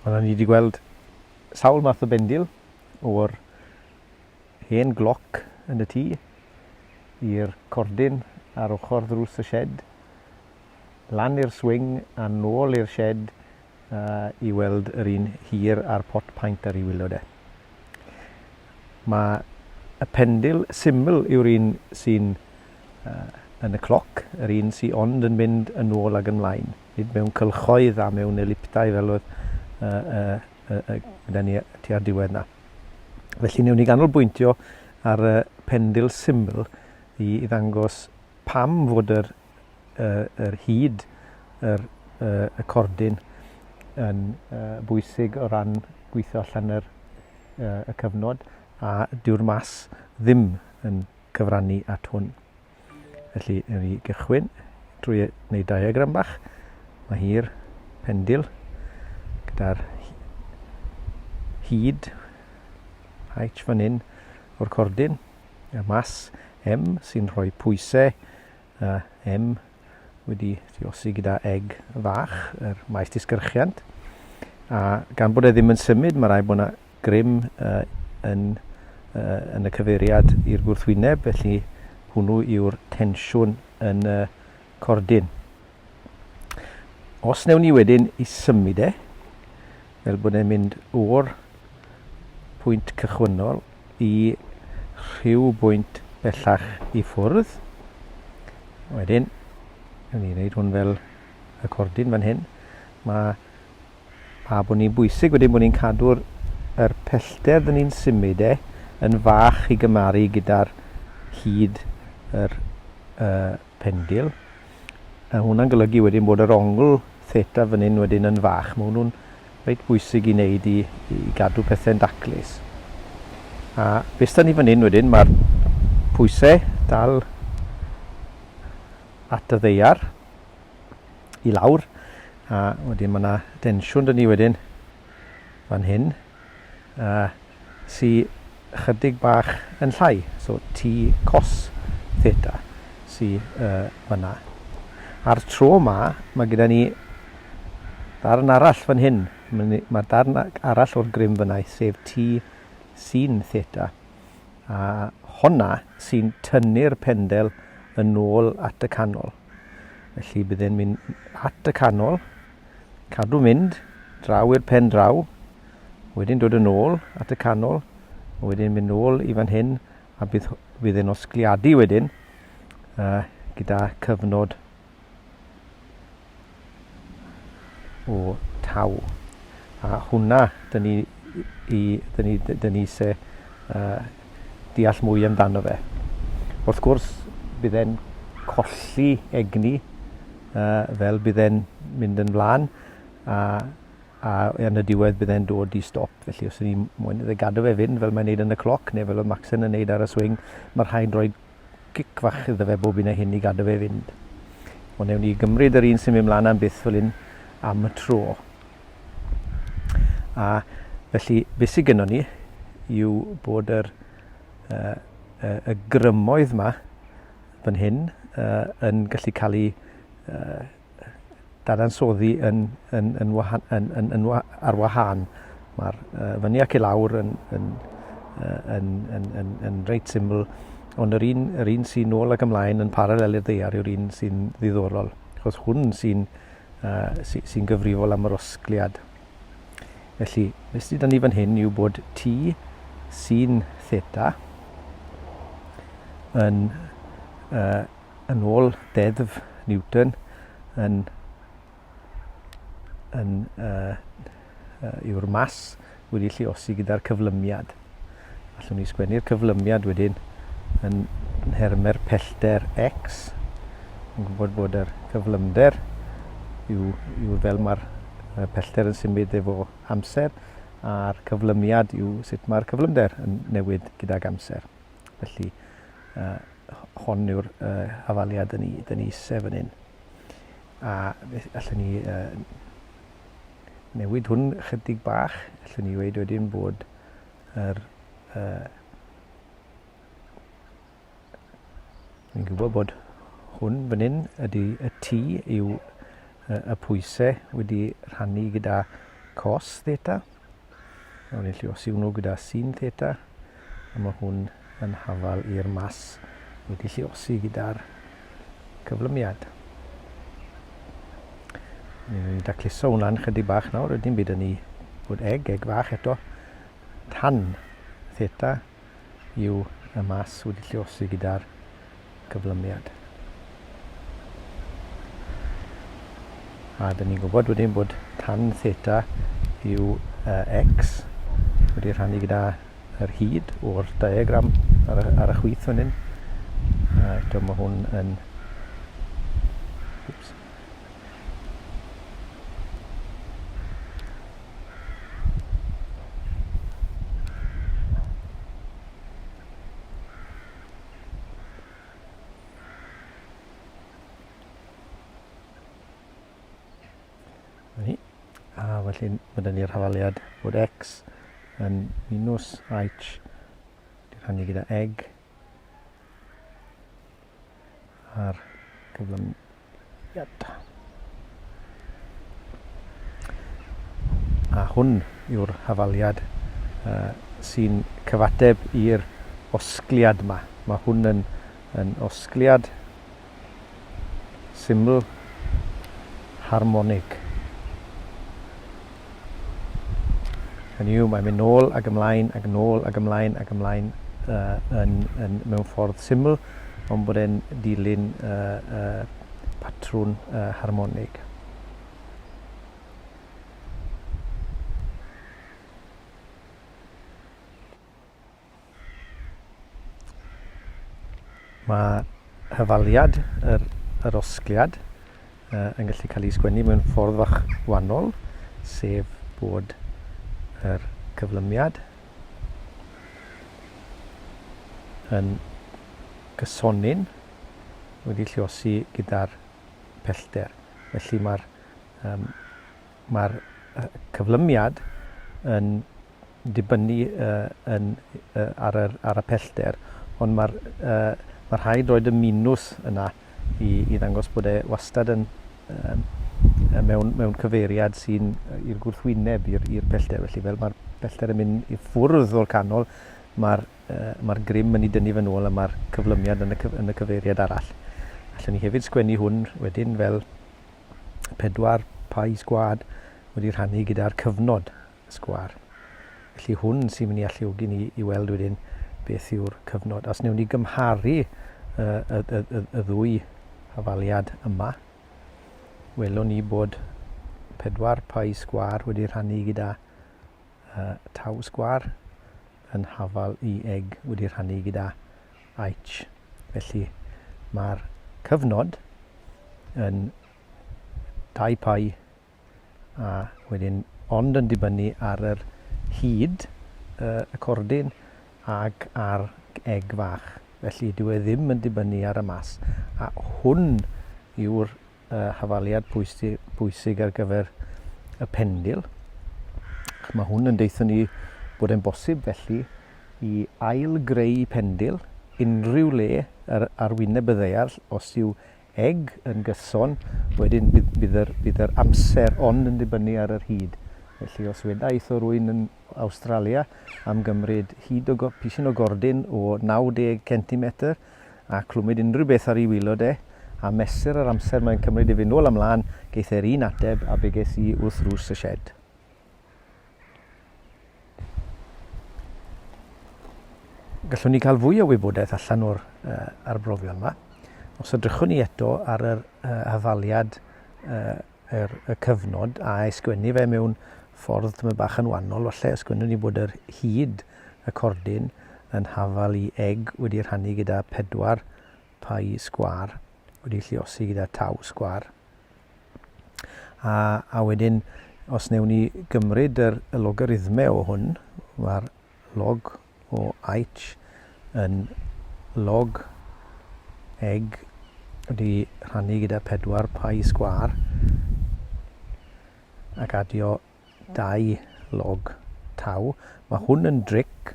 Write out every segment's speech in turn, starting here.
Ond ni wedi gweld sawl math o bendil o'r hen gloc yn y tŷ i'r cordyn ar ochr ddrws y shed, lan i'r swing a nôl i'r shed i weld yr un hir a'r pot paint ar ei wilod e. Mae y pendil syml yw'r un sy'n yn y cloc, yr un sy'n ond yn mynd yn ôl ac yn mlaen. Nid mewn cylchoedd a mewn eliptau fel oedd gyda ni tua'r diwedd na. Felly newn ni ganolbwyntio ar y pendil syml i ddangos pam fod yr hyd y cordyn yn bwysig o ran gweithio allan y cyfnod, a dyw'r mas ddim yn cyfrannu at hwn. Felly, newn ni gychwyn drwy wneud diagram bach. Mae hi'r pendil gyda'r hyd H fan hyn o'r cordyn, y mas M sy'n rhoi pwysau, M wedi diosi gyda egg fach, yr maes disgyrchiant, a gan bod e ddim yn symud, mae rhaid bod yna grym yn y cyfeiriad i'r gwrthwyneb, felly hwnnw yw'r tensiwn yn y cordyn. Os newn ni wedyn i symud e, fel bod e'n mynd o'r pwynt cychwynnol i rhyw bwynt bellach i ffwrdd, wedyn newn ni wneud hwn fel y cordyn fan hyn. A bod ni'n bwysig wedyn bod ni'n cadw'r pellter dyn ni'n symud e yn fach i gymaru gyda'r hyd yr pendil. A hwnna'n golygu wedyn bod yr ongl theta fan hyn wedyn yn fach. Mae hwnnw'n reit bwysig i wneud i gadw pethau'n daclus. A beth sy'n ni fan hyn wedyn, mae'r pwysau dal at y ddeiar i lawr, a wedyn mae yna tensiwn dyn ni wedyn fan hyn sy'n chydig bach yn llai, so T cos theta sy'n fanna. A'r tro mae gyda ni darn arall fan hyn. Mae'r darn arall o'r grym fanna, sef T sin theta. A honna sy'n tynnu'r pendel yn ôl at y canol. Felly byddai'n mynd at y canol, cadw mynd draw i'r pen draw, wedyn dod yn ôl at y canol, wedyn mynd nôl i fan hyn, a bydd e'n osgliadu wedyn gyda cyfnod o taw. A hwnna dyn ni se deall mwy amdano fe. Wrth gwrs, bydd e'n colli egni fel bydd e'n mynd yn flaen, a yn y diwedd bydd e'n dod i stop. Felly os ni'n moyn iddo gadw fe fynd fel mae'n neud yn y cloc, neu fel oedd Maxen yn neud ar y swing, mae'r rhaid rhoi gic fach iddo fe bob un o hyn i gadw fe fynd. Ond newn ni gymryd yr un sy'n mynd mlaen am byth fel un am y tro. A felly, beth sydd gynnon ni yw bod y grymoedd yma fan hyn yn gallu cael ei dadansoddi ar wahân. Mae'r fyny ac i lawr yn reit syml, ond yr un sy'n nôl ac ymlaen yn paralel i'r ddeiar yw'r un sy'n ddiddorol, achos hwn sy'n gyfrifol am yr osgliad. Felly, beth sydd 'da ni fan hyn yw bod T sin theta yn ôl deddf Newton yw'r mas wedi lluosi gyda'r cyflymiad. Allwn ni sgwennu'r cyflymiad wedyn yn nhermau'r pellter x. Yn gwybod bod yr cyflymder yw fel mae'r pellter yn symud efo amser, a'r cyflymiad yw sut mae'r cyflymder yn newid gydag amser. Felly, hon yw'r hafaliad dyn ni isef fan hyn. A allwn ni newid hwn chydig bach. Allwn ni weid wedyn bod ni'n gwybod bod hwn fan hyn ydy y T yw y pwysau wedi rhannu gyda cos theta. Nawn ni lluosi hwnnw gyda sin theta. A mae hwn yn hafal i'r mas wedi lluosi gyda'r cyflymiad. Ni'n dacluso hwnna'n chydig bach nawr. Rydyn bydd ni bod egg fach eto. Tan theta yw y mas wedi lluosi gyda'r cyflymiad. A dyn ni'n gwybod wedyn bod tan theta yw x wedi rhannu gyda yr hyd o'r diagram ar y chwith fan hyn. Eto mae hwn yn a felly mae dyn ni'r hafaliad bod x yn minus h wedi rhannu gyda egg a'r cyflymiad. A hwn yw'r hafaliad sy'n cyfateb i'r osgliad yma. Mae hwn yn osgliad syml harmonig. Hynny yw, mae'n mynd nôl ac ymlaen ac nôl ac ymlaen ac ymlaen mewn ffordd syml, ond bod e'n dilyn patrwn harmonig. Mae hyfaliad yr osgliad yn gallu cael ei sgwennu mewn ffordd fach wahanol, sef bod yr cyflymiad yn gysonyn wedi lluosi gyda'r pellter. Felly mae'r cyflymiad yn dibynnu ar y pellter, ond mae'r rhaid roed y minws yna i ddangos bod e wastad yn mewn cyfeiriad sy'n i'r gwrthwyneb i'r pellter. Felly fel mae'r pellter yn mynd i ffwrdd o'r canol, mae'r grym yn ei dynnu fan ôl a mae'r cyflymiad yn y cyfeiriad arall. Allwn ni hefyd sgwennu hwn wedyn fel 4 pi sgwad wedi rhannu gyda'r cyfnod sgwar. Felly hwn sy'n mynd i alluogi ni i weld wedyn beth yw'r cyfnod. Os newn ni gymharu y ddwy hafaliad yma, welwn ni bod 4 pi sgwar wedi rhannu gyda taw sgwar yn hafal i egg wedi rhannu gyda h. Felly mae'r cyfnod yn 2 pi a wedyn ond yn dibynnu ar yr hyd y cordyn ac ar egg fach. Felly dyw e ddim yn dibynnu ar y mas. A hwn yw'r hafaliad bwysig ar gyfer y pendil. Mae hwn yn deithio ni bod e'n bosib felly i ail-greu pendil unrhyw le ar wyneb y ddaear os yw egg yn gyson, wedyn bydd yr amser ond yn dibynnu ar yr hyd. Felly os wedaeth o rywun yn Awstralia am gymryd pisyn o gordyn o 90 cm a clwmyd unrhyw beth ar ei wilod a mesur yr amser mae'n cymryd i fynd nôl ymlaen, geith e'r un ateb a beges i wrth ddrws y shed. Gallwn ni cael fwy o wybodaeth allan o'r arbrofion yma. Os edrychwn ni eto ar yr hafaliad y cyfnod a ysgwennu fe mewn ffordd tyma bach yn wahanol, falle ysgwennu ni bod yr hyd y cordyn yn hafal i egg wedi rhannu gyda 4 pi sgwar wedi lluosi gyda taw sgwar. A wedyn, os newn ni gymryd y logarithmau o hwn, mae'r log o h yn log egg wedi rhannu gyda 4 pi sgwar ac adio 2 log taw. Mae hwn yn dric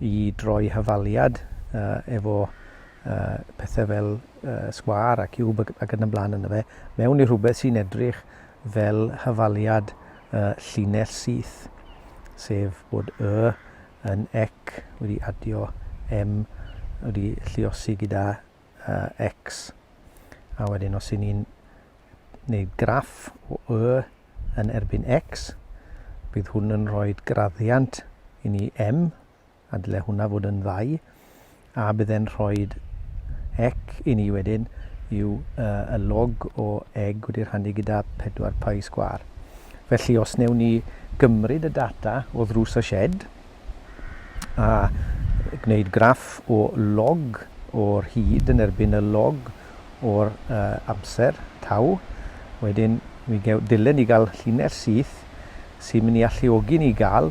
i droi hafaliad efo pethau fel sgwar a ciwb ac yn y blaen yna fe mewn i rhywbeth sy'n edrych fel hafaliad llinell syth, sef bod yn ec wedi adio m wedi lluosi gyda x. A wedyn os 'y ni'n wneud graff o yn erbyn x, bydd hwn yn rhoi graddiant i ni m, a dyle hwnna fod yn 2, a bydd e'n rhoi ec i ni wedyn yw y log o eg wedi'i rhannu gyda 4 pi sgwar. Felly os newn ni gymryd y data o ddrws y shed a gwneud graff o log o'r hyd yn erbyn y log o'r amser, taw, wedyn dylen ni gael llinell syth sy'n mynd i alluogi ni gael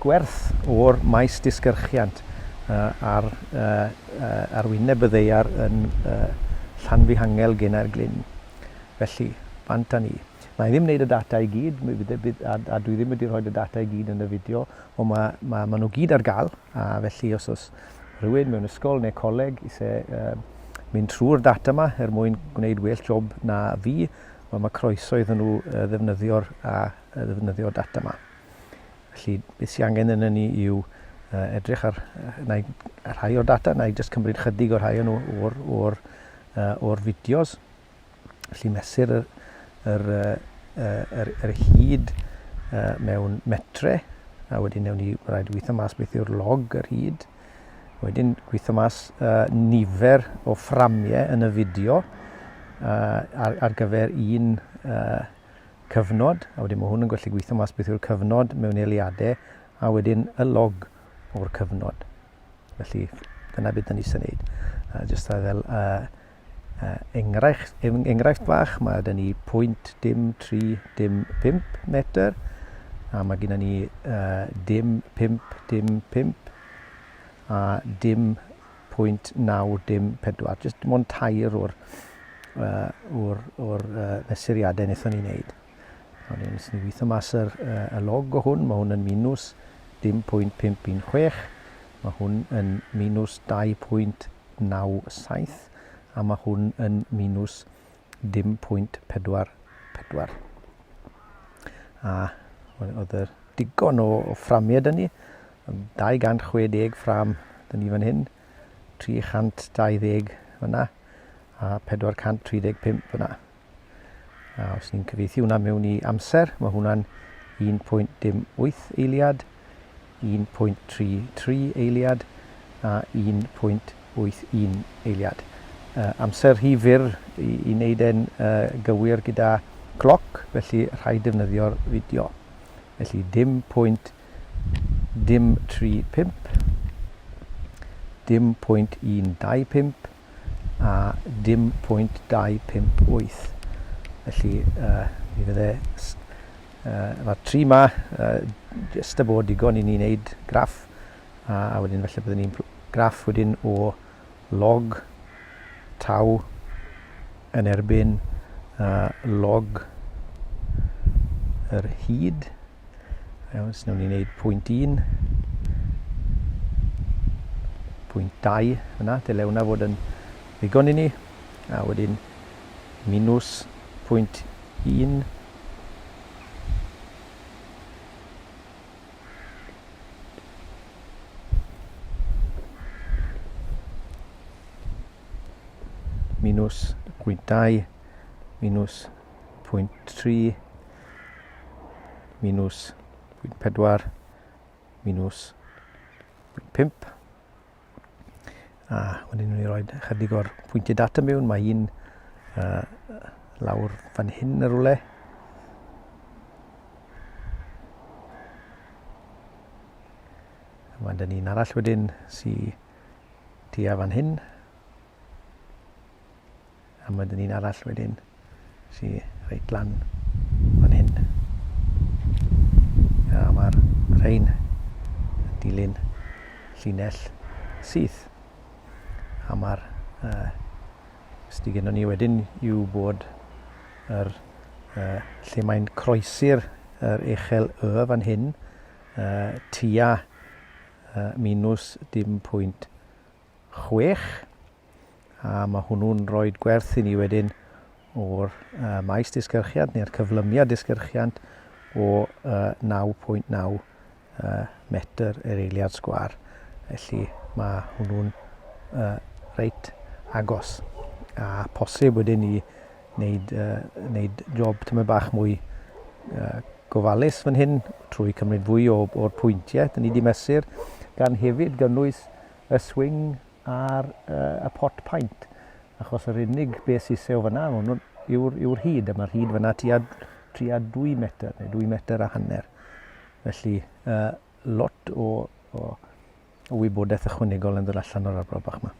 gwerth o'r maes disgyrchiant ar wyneb y ddaear yn Llanfihangel Genna'r Glyn. Felly, bant â ni. Na i ddim wneud y data i gyd, a dwi ddim wedi rhoi y data i gyd yn y fideo, ond ma nhw gyd ar gael, a felly os oes rhywun mewn ysgol neu coleg eisiau mynd trwy'r data yma mwyn gwneud well job na fi, mae croeso iddyn nhw ddefnyddio'r data yma. Felly, beth sy'n angen yna ni yw edrych ar rhai o'r data, na i jyst cymryd chydig o'r rhai nhw o'r fideos. Felly mesur yr hyd mewn metre, a wedyn newn ni rhaid gweithio mas beth yw'r log yr hyd. Wedyn gweithio mas nifer o fframiau yn y fideo ar gyfer un cyfnod, a wedyn mae hwn yn gallu gweithio mas beth yw'r cyfnod mewn eiliadau, a wedyn y log o'r cyfnod. Felly dyna beth ni sy'n neud. Jyst fel enghraifft bach, mae dyn ni 0.305 metr, a mae gyda ni 0.505 a 0.904, jyst mond 2 o'r mesuriadau wnaethon ni wneud. Os ni weithio mas y log o hwn, mae hwn yn minus 0.516, mae hwn yn minus 2.97, a mae hwn yn minus 0.44. A oedd yr digon o fframiau dyn ni, 260 ffram dyn ni fan hyn, 320 fyna, a 435 fyna. A os ni'n cyfieithu hwnna mewn i amser, mae hwnna'n 1.08 eiliad, 1.33 eiliad, a 1.81 eiliad. Amser hifyr i wneud e'n gywir gyda cloc, felly rhaid defnyddio'r fideo. Felly 0.135, 0.125 a 0.258. Felly mi fydde mae'r 3 yma jyst y bod digon i ni wneud graff, a wedyn felly byddwn ni'n graff wedyn o log taw yn erbyn log yr hyd. Os newn ni wneud 0.1, 0.2 yna, dyle hwnna fod yn ddigon i ni, a wedyn minus 0.1, minus 0.2, minus 0.3, minus 0.4, minus 0.5. A wedyn ni'n rhoi chydig o'r pwyntiau data mewn. Mae un lawr fan hyn yn rhywle. Mae dyn ni'n arall wedyn sy'n tua fan hyn. A mae dyn ni'n arall wedyn sy'n reit lan fan hyn. A mae'r rhain yn dilyn llinell syth. A mae'r ysdi gennym ni wedyn yw bod lle mae'n croesi'r uchel fan hyn tua minus 0.6, a mae hwnnw'n rhoi gwerth i ni wedyn o'r maes disgyrchiant neu'r cyflymiad disgyrchiant o 9.9 metr yr eiliad sgwar. Felly mae hwnnw'n reit agos. A posib wedyn ni wneud job tyma bach mwy gofalus fan hyn trwy cymryd fwy o'r pwyntiau dyn ni wedi mesur, gan hefyd gynnwys y swing a'r y pot paint. Achos yr unig beth sy'n sew fyna yw'r hyd, a mae'r hyd fyna tua 2 metr neu 2 metr a hanner. Felly lot o wybodaeth ychwanegol yn dod allan o'r arbrawf bach yma.